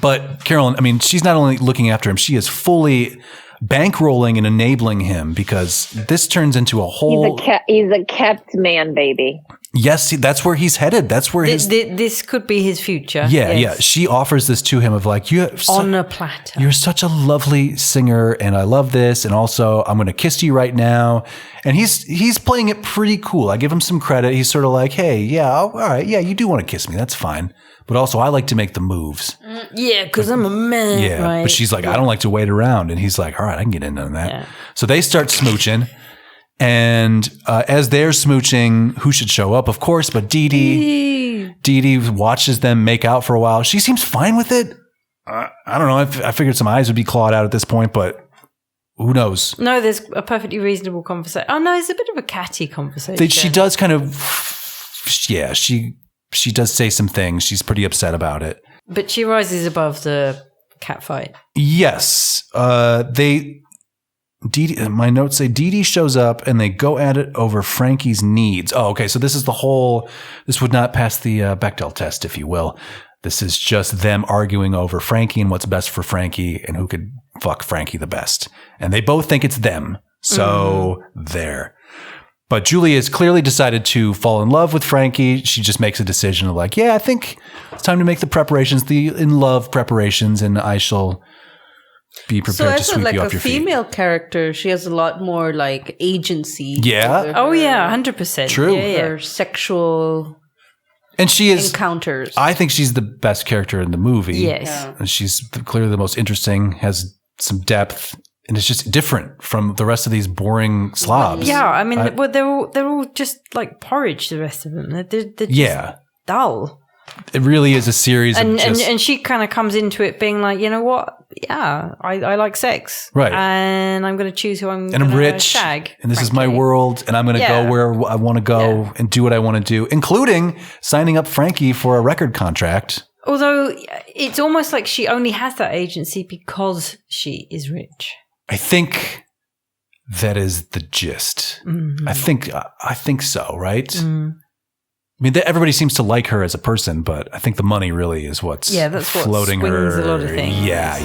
But Carolyn, I mean, she's not only looking after him, she is fully bankrolling and enabling him because this turns into a whole... He's a kept man baby. Yes, that's where he's headed. That's where this could be his future. Yeah. She offers this to him of like, on a platter. You're such a lovely singer, and I love this. And also, I'm going to kiss you right now. And he's playing it pretty cool. I give him some credit. He's sort of like, hey, yeah, all right, yeah, you do want to kiss me. That's fine. But also, I like to make the moves. Yeah, because I'm a man. Yeah, right? But she's like, I don't like to wait around. And he's like, all right, I can get into that. Yeah. So they start smooching. And as they're smooching, who should show up? Of course, but Dee Dee. Dee Dee watches them make out for a while. She seems fine with it. I don't know. I figured some eyes would be clawed out at this point, but who knows? No, there's a perfectly reasonable conversation. Oh, no, it's a bit of a catty conversation. She does kind of, she does say some things. She's pretty upset about it. But she rises above the cat fight. Yes. My notes say Dee Dee shows up and they go at it over Frankie's needs. Oh, okay. So this would not pass the Bechdel test, if you will. This is just them arguing over Frankie and what's best for Frankie and who could fuck Frankie the best. And they both think it's them. So there. But Julie has clearly decided to fall in love with Frankie. She just makes a decision of like, yeah, I think it's time to make the preparations, the in love preparations, and I shall be prepared to sweep you off your feet. So as a female character, she has a lot more like agency. Yeah. Oh yeah, 100%. True. Her sexual and she is encounters. I think she's the best character in the movie. Yes. Yeah. She's clearly the most interesting, has some depth, and it's just different from the rest of these boring slobs. Yeah, I mean, they're all just like porridge. The rest of them, they're just dull. It really is a series of just... And she kind of comes into it being like, you know what? Yeah, I like sex. Right. And I'm going to choose who I'm going to rich, shag. And this is my world, and I'm going to go where I want to go and do what I want to do, including signing up Frankie for a record contract. Although it's almost like she only has that agency because she is rich. I think that is the gist. Mm-hmm. I think so, right? Mm. I mean, everybody seems to like her as a person, but I think the money really is what's floating her. A lot of things. Yeah.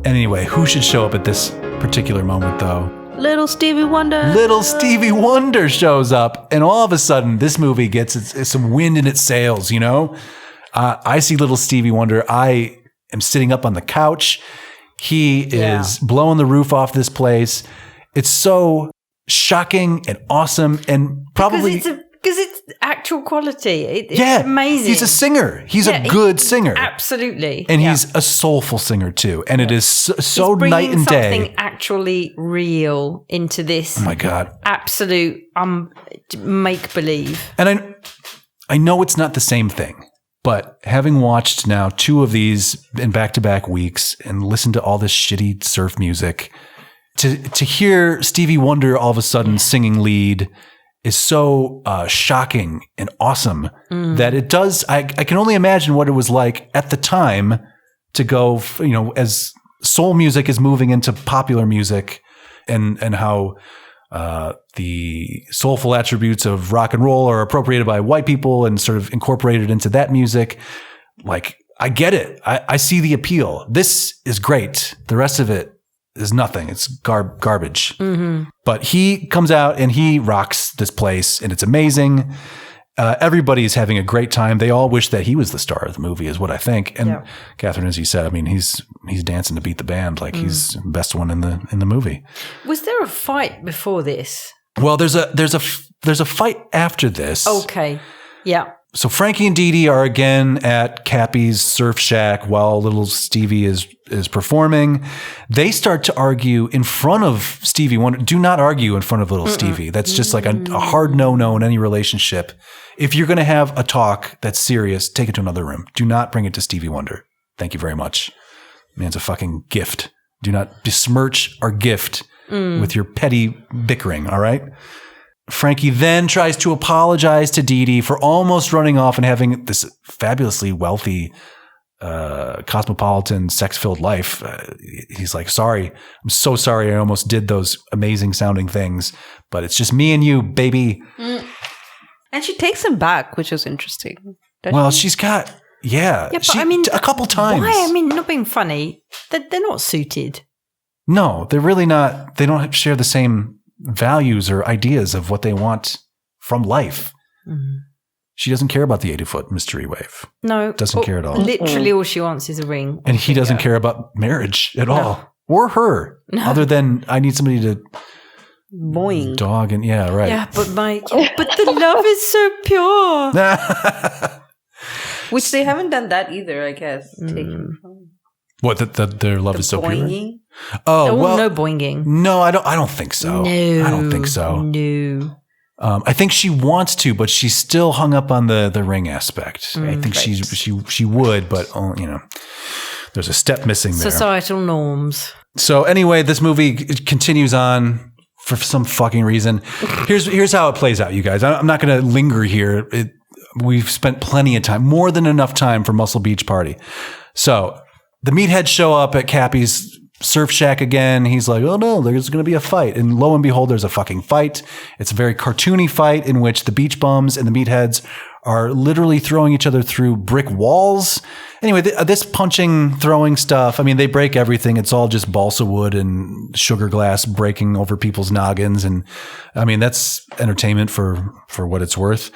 Anyway, who should show up at this particular moment, though? Little Stevie Wonder. Little Stevie Wonder shows up, and all of a sudden, this movie gets some wind in its sails, you know? I see little Stevie Wonder. I am sitting up on the couch. He is blowing the roof off this place. It's so shocking and awesome, and probably because it's actual quality. It's amazing. He's a singer. He's a good singer, absolutely, and he's a soulful singer too. And it is so night and day. Something actually real into this. Oh my god! Absolute make believe. And I know it's not the same thing. But having watched now 2 of these in back-to-back weeks and listened to all this shitty surf music, to hear Stevie Wonder all of a sudden singing lead is so shocking and awesome that it does. I can only imagine what it was like at the time to go, as soul music is moving into popular music and how the soulful attributes of rock and roll are appropriated by white people and sort of incorporated into that music. Like, I get it. I see the appeal. This is great. The rest of it is nothing. It's garbage. Mm-hmm. But he comes out and he rocks this place, and it's amazing. Everybody's having a great time. They all wish that he was the star of the movie, is what I think. And Katherine, as you said, I mean, he's dancing to beat the band like he's the best one in the movie. Was there a fight before this? Well, there's a fight after this. Okay, yeah. So Frankie and Dee Dee are again at Cappy's surf shack while little Stevie is performing. They start to argue in front of Stevie Wonder. Do not argue in front of little Stevie. That's just like a hard no in any relationship. If you're going to have a talk that's serious, take it to another room. Do not bring it to Stevie Wonder. Thank you very much. Man's a fucking gift. Do not besmirch our gift with your petty bickering, all right? Frankie then tries to apologize to Dee Dee for almost running off and having this fabulously wealthy, cosmopolitan, sex-filled life. He's like, sorry. I'm so sorry I almost did those amazing sounding things, but it's just me and you, baby. And she takes him back, which is interesting. Well, she's got, but I mean, a couple times. Why? I mean, not being funny, they're not suited. No, they're really not. They don't share the same values or ideas of what they want from life. She doesn't care about the 80-foot mystery wave. No. Doesn't care at all. Literally all she wants is a ring. And he doesn't care about marriage at all. Or her. No. Other than, I need somebody to boing. Dog and, yeah, right. Yeah, but the love is so pure. Which they haven't done that either, I guess. What, their love is so boinging? pure? Oh, well. No boinging. No, I don't think so. No. I don't think so. No. I think she wants to, but she's still hung up on the ring aspect. I think she would, but there's a step missing there. Societal norms. So anyway, this movie continues on for some fucking reason. Here's how it plays out, you guys. I'm not going to linger here. We've spent plenty of time, more than enough time for Muscle Beach Party. So the meatheads show up at Cappy's surf shack again. He's like, oh no, there's going to be a fight. And lo and behold, there's a fucking fight. It's a very cartoony fight in which the beach bums and the meatheads are literally throwing each other through brick walls. Anyway, this punching, throwing stuff, I mean, they break everything. It's all just balsa wood and sugar glass breaking over people's noggins. And I mean, that's entertainment for what it's worth.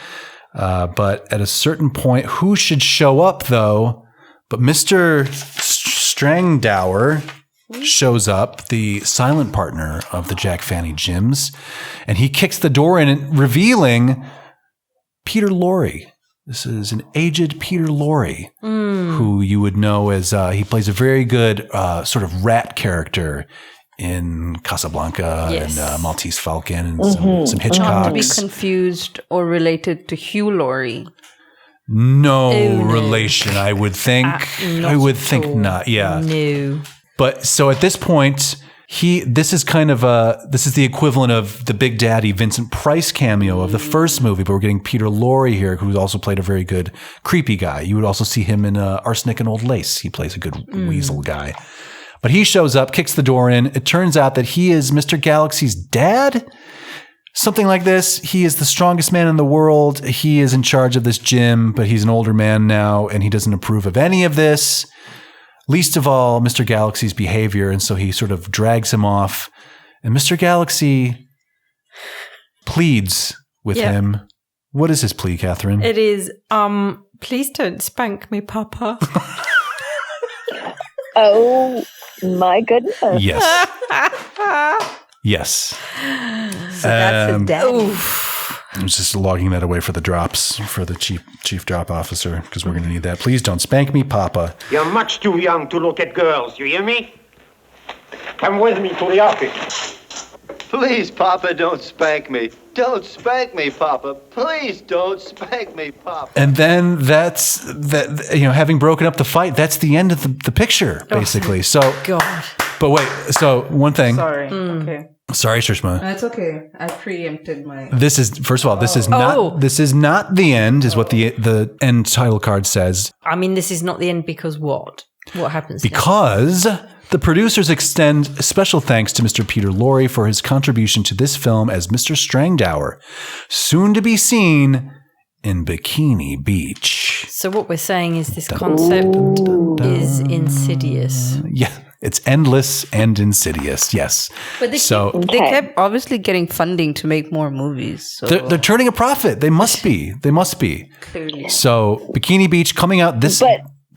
But at a certain point, who should show up though? But Mr. Strangdower shows up, the silent partner of the Jack Fanny Gyms, and he kicks the door in, revealing Peter Lorre. This is an aged Peter Lorre, who you would know as he plays a very good sort of rat character in Casablanca and Maltese Falcon and some Hitchcocks. Not to be confused or related to Hugh Laurie. No relation, I would think. I would think not. Yeah. No. But so at this point, this is the equivalent of the Big Daddy Vincent Price cameo of the first movie, but we're getting Peter Lorre here, who also played a very good creepy guy. You would also see him in Arsenic and Old Lace. He plays a good weasel guy. But he shows up, kicks the door in. It turns out that he is Mr. Galaxy's dad. Something like this. He is the strongest man in the world. He is in charge of this gym, but he's an older man now, and he doesn't approve of any of this. Least of all, Mr. Galaxy's behavior, and so he sort of drags him off. And Mr. Galaxy pleads with him. What is his plea, Katherine? It is, please don't spank me, Papa. Oh, my goodness. Yes. Yes. So that's his daddy. I was just logging that away for the drops, for the chief drop officer, because we're going to need that. Please don't spank me, Papa. You're much too young to look at girls, you hear me? Come with me to the office. Please, Papa, don't spank me. Don't spank me, Papa. Please don't spank me, Papa. And then having broken up the fight, that's the end of the picture, basically. Oh, so, God. But wait, so one thing. Sorry. Okay. Sorry, Shrishma. That's okay. I preempted my. This is, first of all, this is not the end, is what the end title card says. I mean, this is not the end because what? What happens Because The producers extend special thanks to Mr. Peter Lorre for his contribution to this film as Mr. Strangdower, soon to be seen in Bikini Beach. So what we're saying is this concept is insidious. Yeah, it's endless and insidious. Yes. But they kept obviously getting funding to make more movies. So. They're turning a profit. They must be. Clearly. So Bikini Beach coming out this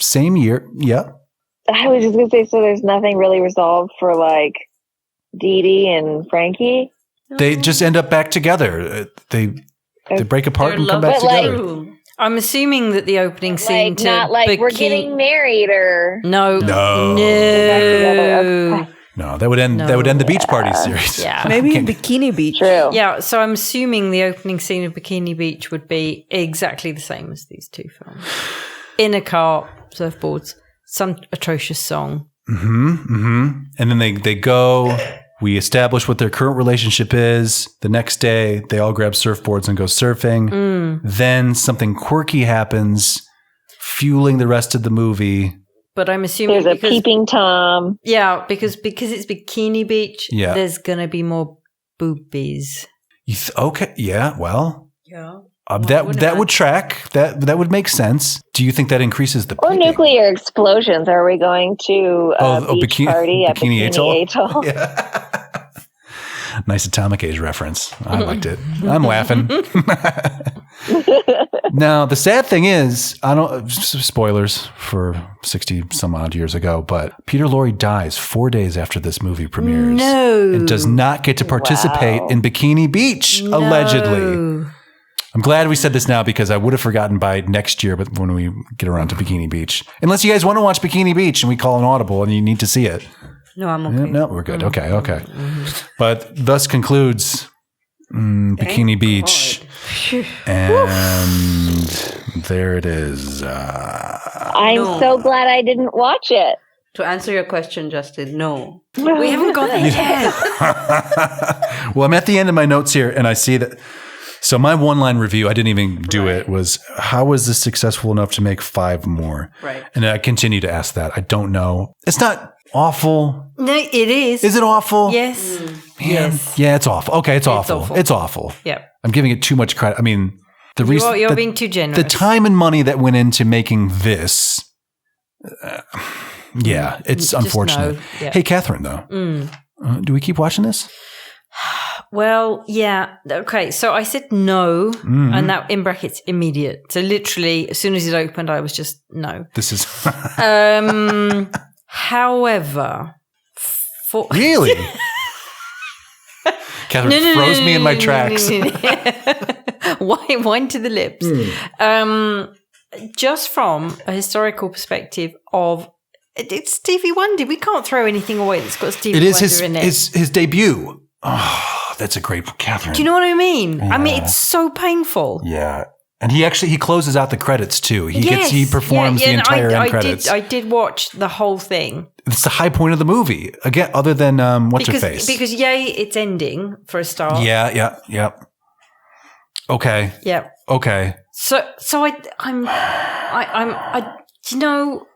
same year. Yeah. I was just going to say, so there's nothing really resolved for like Dee Dee and Frankie? They just end up back together. They break apart and come back together. I'm assuming that the opening scene like, not like we're getting married or no. No, that would end the Beach Party series. Yeah. Maybe Bikini Beach. True. Yeah, so I'm assuming the opening scene of Bikini Beach would be exactly the same as these two films. In a car, surfboards, some atrocious song. And then they go. We establish what their current relationship is. The next day, they all grab surfboards and go surfing. Then something quirky happens, fueling the rest of the movie. But I'm assuming there's a peeping Tom. Yeah, because it's Bikini Beach. Yeah. There's gonna be more boobies. Okay. Yeah. Well. Yeah. That would track. That would make sense. Do you think that increases the or nuclear explosions? Are we going to beach party at Bikini Atoll? Yeah. Nice Atomic Age reference. I liked it. I'm laughing. Now the sad thing is, spoilers for 60 some odd years ago, but Peter Lorre dies 4 days after this movie premieres. No, and does not get to participate in Bikini Beach allegedly. I'm glad we said this now because I would have forgotten by next year, but when we get around to Bikini Beach. Unless you guys want to watch Bikini Beach and we call an audible and you need to see it. No, I'm okay. No, we're good. Okay. But thus concludes Bikini Beach. And there it is. I'm so glad I didn't watch it. To answer your question, Justin, no. We haven't got there yet. Well, I'm at the end of my notes here and I see that. So my one-line review, I didn't even do it, was how was this successful enough to make 5 more? Right. And I continue to ask that. I don't know. It's not awful. No, it is. Is it awful? Yes. Man, yes. Yeah, it's awful. Okay, it's awful. It's awful. Yeah. I'm giving it too much credit. I mean, the reason you're being too generous. The time and money that went into making this, it's unfortunate. No. Yeah. Hey, Catherine, though, do we keep watching this? Well, yeah. Okay, so I said no, and that in brackets immediate. So literally, as soon as it opened, I was just no. This is however, really. Catherine froze me in my tracks. Wine to the lips. Just from a historical perspective of it's Stevie Wonder. We can't throw anything away that's got Stevie Wonder in it. His debut. Oh, that's a great Catherine. Do you know what I mean? Yeah. I mean, it's so painful. Yeah. And he closes out the credits too. He performs the entire end credits. I did watch the whole thing. It's the high point of the movie. Again, other than what's her face? Because it's ending for a start. Yeah. Okay. Yeah. Okay. So I'm you know.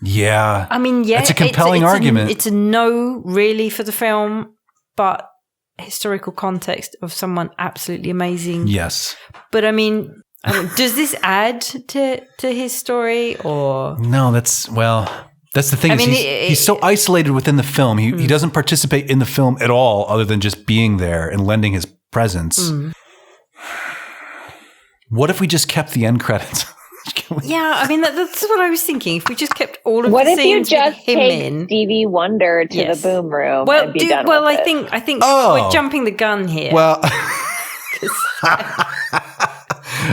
Yeah. I mean, yeah. It's a compelling argument. It's a no, really, for the film, but historical context of someone absolutely amazing. Yes. But I mean, does this add to his story or no? That's the thing. He's so isolated within the film. He doesn't participate in the film at all, other than just being there and lending his presence. What if we just kept the end credits? Yeah, I mean that's what I was thinking. If we just kept all of what the if you scenes just with him take in, Stevie Wonder to the boom room? Well, and be done with I it? think we're jumping the gun here. Well,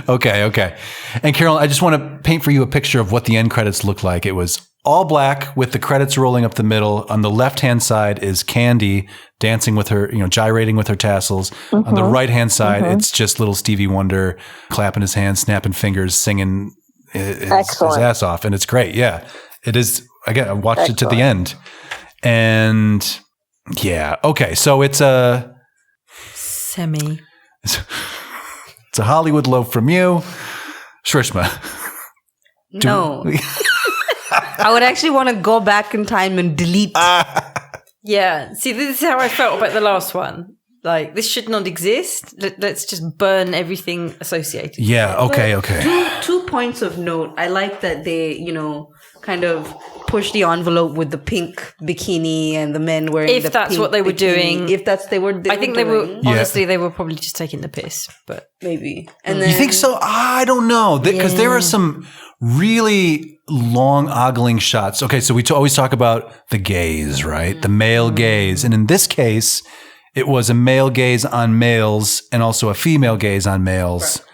okay. And Carolyn, I just want to paint for you a picture of what the end credits look like. It was all black with the credits rolling up the middle. On the left-hand side is Candy dancing with her, gyrating with her tassels. On the right-hand side, it's just little Stevie Wonder clapping his hands, snapping fingers, singing his ass off. And it's great. Yeah, it is. Again, I watched it to the end. And yeah. Okay. So it's a semi. It's a Hollywood loaf from you. Shrishma. No. I would actually want to go back in time and delete. Yeah. See, this is how I felt about the last one. Like, this should not exist. Let's just burn everything associated. Yeah, okay. Two points of note. I like that they, kind of push the envelope with the pink bikini and the men wearing the pink If that's what they were doing. If that's they were I think they doing. were, honestly, they were probably just taking the piss. But maybe. And then, You think so? I don't know. Because there are some really long ogling shots. Okay, so we always talk about the gaze, right? The male gaze. And in this case, it was a male gaze on males and also a female gaze on males. Right.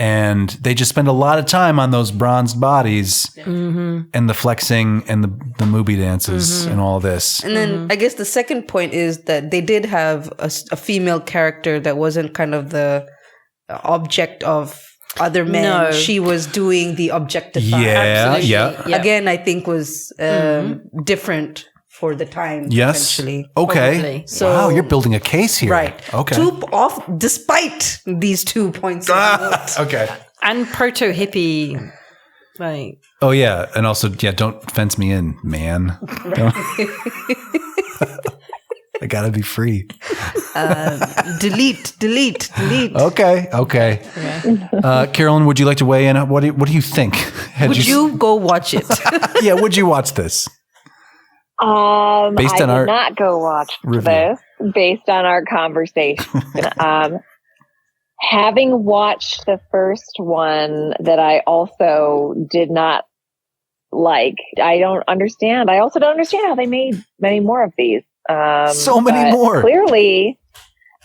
And they just spend a lot of time on those bronzed bodies and the flexing and the movie dances and all this. And then I guess the second point is that they did have a female character that wasn't kind of the object of other men. No. She was doing the objectifying. Yeah. Again, I think was different for the time. Yes. Okay. Probably. So, wow, you're building a case here. Right. Okay. Despite these 2 points. Okay. and proto-hippie, like... Oh, yeah. And also, don't fence me in, man. I gotta be free. Delete. Okay. Yeah. Carolyn, would you like to weigh in? What do you think? Would you go watch it? Yeah, would you watch this? I did not go watch this based on our conversation. Having watched the first one that I also did not like, I don't understand. I also don't understand how they made many more of these. So many more. Clearly,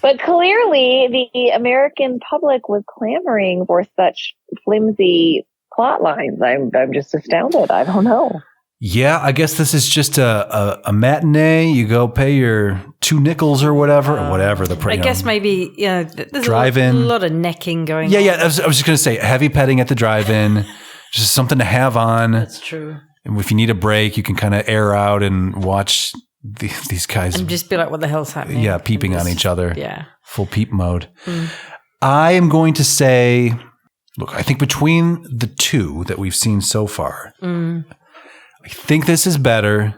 the American public was clamoring for such flimsy plot lines. I'm just astounded. I don't know. Yeah, I guess this is just a matinee. You go pay your $2 or whatever the price. I guess maybe there's drive-in. a lot of necking going on. Yeah. I was just gonna say heavy petting at the drive-in, just something to have on. That's true. And if you need a break, you can kind of air out and watch these guys and just be like, "What the hell's happening?" Yeah, peeping on each other. Yeah, full peep mode. I am going to say, look, I think between the two that we've seen so far. I think this is better.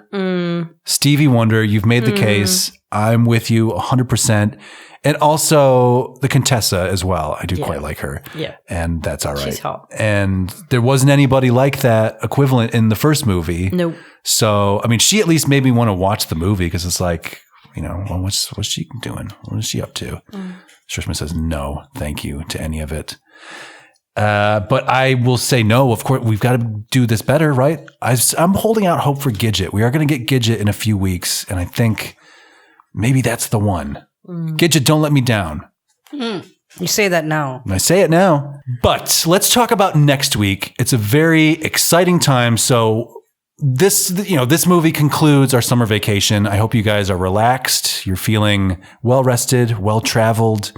Stevie Wonder, you've made the case. I'm with you 100%. And also the Contessa as well. I do quite like her. Yeah. And that's all right. She's hot. And there wasn't anybody like that equivalent in the first movie. No. So, I mean, she at least made me want to watch the movie because it's like, well, what's she doing? What is she up to? Shrishma says no, thank you to any of it. But I will say no, of course, we've got to do this better, right? I'm holding out hope for Gidget. We are going to get Gidget in a few weeks, and I think maybe that's the one. Gidget, don't let me down. You say that now. I say it now. But let's talk about next week. It's a very exciting time. So this movie concludes our summer vacation. I hope you guys are relaxed. You're feeling well-rested, well-traveled,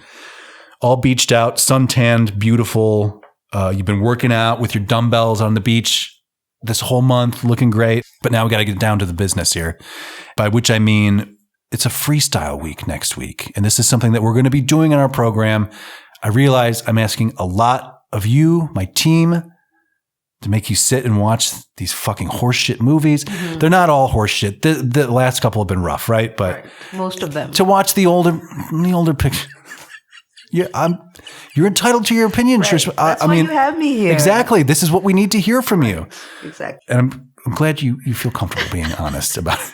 all beached out, sun-tanned, beautiful. You've been working out with your dumbbells on the beach this whole month, looking great. But now we got to get down to the business here, by which I mean it's a freestyle week next week. And this is something that we're going to be doing in our program. I realize I'm asking a lot of you, my team, to make you sit and watch these fucking horseshit movies. They're not all horseshit. The last couple have been rough, right? But most of them. To watch the older picture. You're entitled to your opinion, right. Shrishma. That's why you have me here. Exactly. This is what we need to hear from you. Exactly. And I'm glad you feel comfortable being honest about it.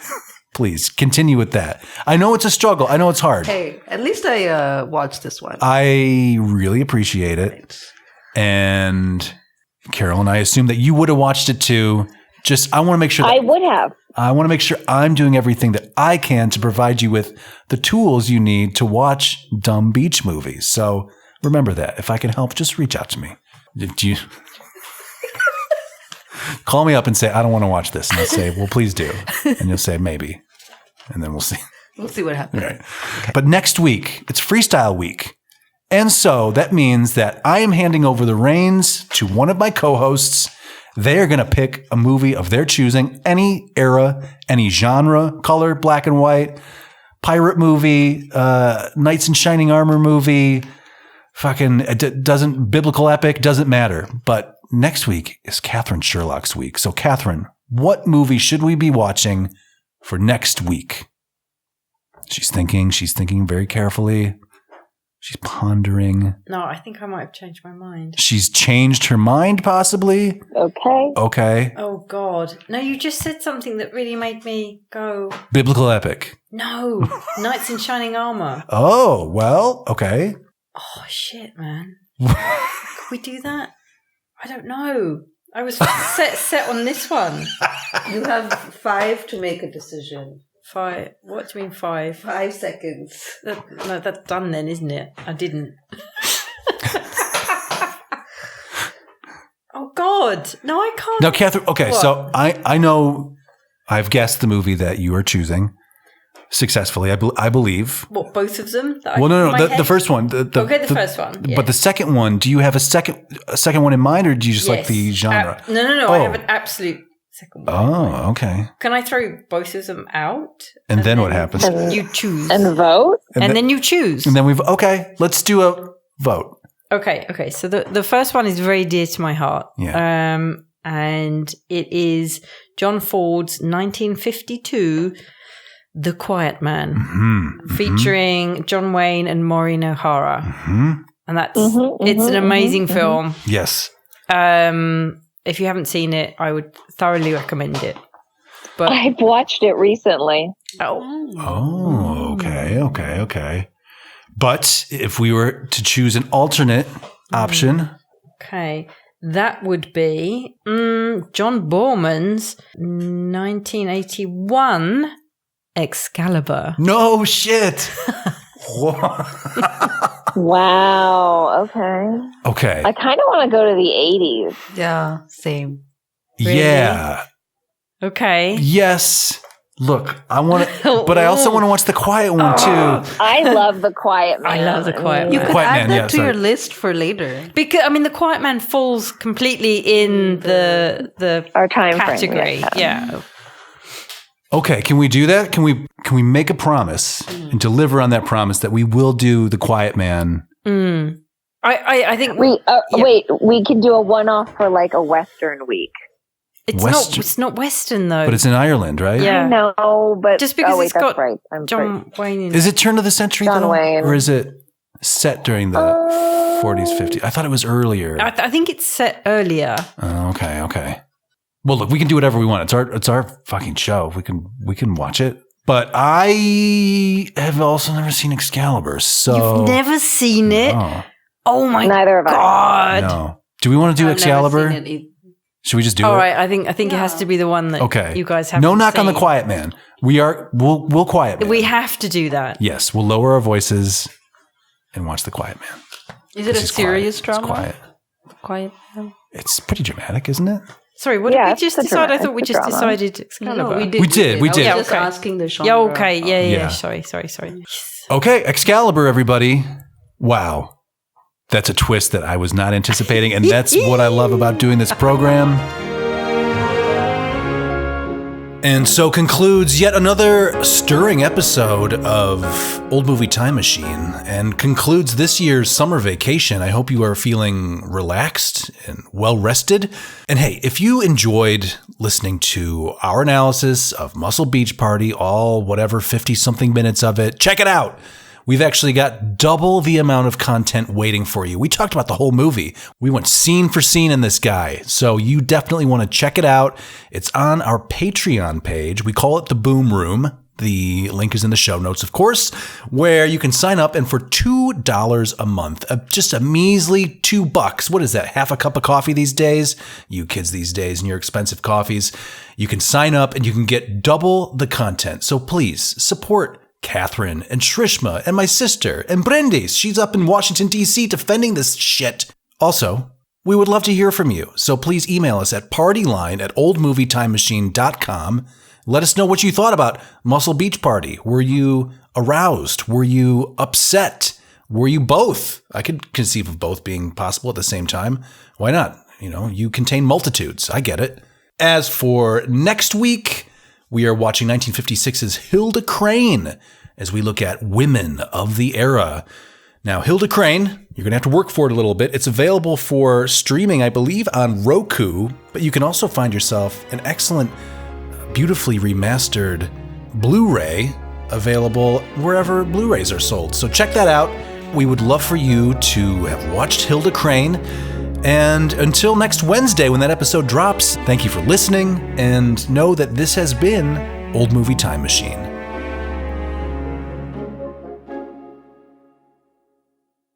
Please continue with that. I know it's a struggle. I know it's hard. Hey, at least I watched this one. I really appreciate it. Right. And Carolyn, I assume that you would have watched it too. I want to make sure that I would have. I want to make sure I'm doing everything that I can to provide you with the tools you need to watch dumb beach movies. So remember that. If I can help, just reach out to me. Do you call me up and say, I don't want to watch this. And I'll say, well, please do. And you'll say, maybe. And then we'll see. We'll see what happens. Right. Okay. But next week, it's freestyle week. And so that means that I am handing over the reins to one of my co-hosts. They are going to pick a movie of their choosing, any era, any genre, color, black and white, pirate movie, knights in shining armor movie, biblical epic, doesn't matter. But next week is Katherine Sherlock's week. So Katherine, What movie should we be watching for next week? She's thinking very carefully. She's pondering. No, I think I might have changed my mind. She's changed her mind, possibly? Okay. Oh, God. No, you just said something that really made me go... Biblical epic. No. Knights in Shining Armor. Oh, well, okay. Oh, shit, man. Could we do that? I don't know. I was set on this one. You have 5 to make a decision. 5. What do you mean 5? 5 seconds. No, that's done then, isn't it? I didn't. Oh, God. No, I can't. Now, Catherine, okay, What? so I know I've guessed the movie that you are choosing successfully, I believe. What, both of them? Well, no, the first one. Okay, the first one. Yeah. But the second one, do you have a second one in mind, or do you just like the genre? No. I have an absolute second one. Oh, okay. Can I throw both of them out? And then what happens? You choose. And vote? And then you choose. And then let's do a vote. Okay. So the first one is very dear to my heart. Yeah. And it is John Ford's 1952 The Quiet Man, featuring John Wayne and Maureen O'Hara. And that's it's an amazing film. Yes. If you haven't seen it, I would thoroughly recommend it. But I've watched it recently. Oh, okay. But if we were to choose an alternate option. Okay. That would be John Borman's 1981 Excalibur. No shit. Wow. Okay. I kind of want to go to the 80s. Yeah, same. Really? Yeah. Okay. Yes. Look, I want to, but I also want to watch the Quiet one too. I love the Quiet Man. I love the Quiet Man. You could Quiet add Man, that to your list for later. Because the Quiet Man falls completely in the our time category. frame. Yeah. Okay, can we do that? Can we make a promise and deliver on that promise that we will do the Quiet Man? I think wait, we can do a one-off for like a Western week. It's not Western though. But it's in Ireland, right? Yeah. I know, but just because it's got right. John Wayne in it. Is it turn of the century John though? Wayne. Or is it set during the 40s, 50s? I thought it was earlier. I think it's set earlier. Okay. Well, look, we can do whatever we want. It's our fucking show. We can watch it. But I have also never seen Excalibur, so You've never seen it? No. Oh my Neither of us. God. No. Do we want to do Excalibur? Never seen it. Should we just do it? All right, I think it has to be the one that you guys have. No knock on the Quiet Man. We'll Quiet Man. We have to do that. Yes, we'll lower our voices and watch the Quiet Man. Is it a serious drama? It's quiet. Quiet Man? It's pretty dramatic, isn't it? Sorry, what did we just decide? I thought we just decided Excalibur. No, we did. We did. I was just okay. asking the genre. Yeah, okay. Yeah. Yeah. Sorry. Okay, Excalibur, everybody. Wow. That's a twist that I was not anticipating, and that's what I love about doing this program. And so concludes yet another stirring episode of Old Movie Time Machine, and concludes this year's summer vacation. I hope you are feeling relaxed and well rested. And hey, if you enjoyed listening to our analysis of Muscle Beach Party, all whatever 50-something minutes of it, check it out. We've actually got double the amount of content waiting for you. We talked about the whole movie. We went scene for scene in this guy. So you definitely want to check it out. It's on our Patreon page. We call it the Boom Room. The link is in the show notes, of course, where you can sign up, and for $2 a month, just a measly $2. What is that? Half a cup of coffee these days? You kids these days and your expensive coffees. You can sign up and you can get double the content. So please support Katherine and Shrishma and my sister and Bryndís. She's up in Washington, D.C. defending this shit. Also, we would love to hear from you. So please email us at partyline@oldmovietimemachine.com. Let us know what you thought about Muscle Beach Party. Were you aroused? Were you upset? Were you both? I could conceive of both being possible at the same time. Why not? You contain multitudes. I get it. As for next week, we are watching 1956's Hilda Crane as we look at women of the era. Now, Hilda Crane, You're going to have to work for it a little bit. It's available for streaming, I believe, on Roku, but you can also find yourself an excellent, beautifully remastered Blu-ray available wherever Blu-rays are sold. So check that out. We would love for you to have watched Hilda Crane. And until next Wednesday when that episode drops, thank you for listening, and know that this has been Old Movie Time Machine.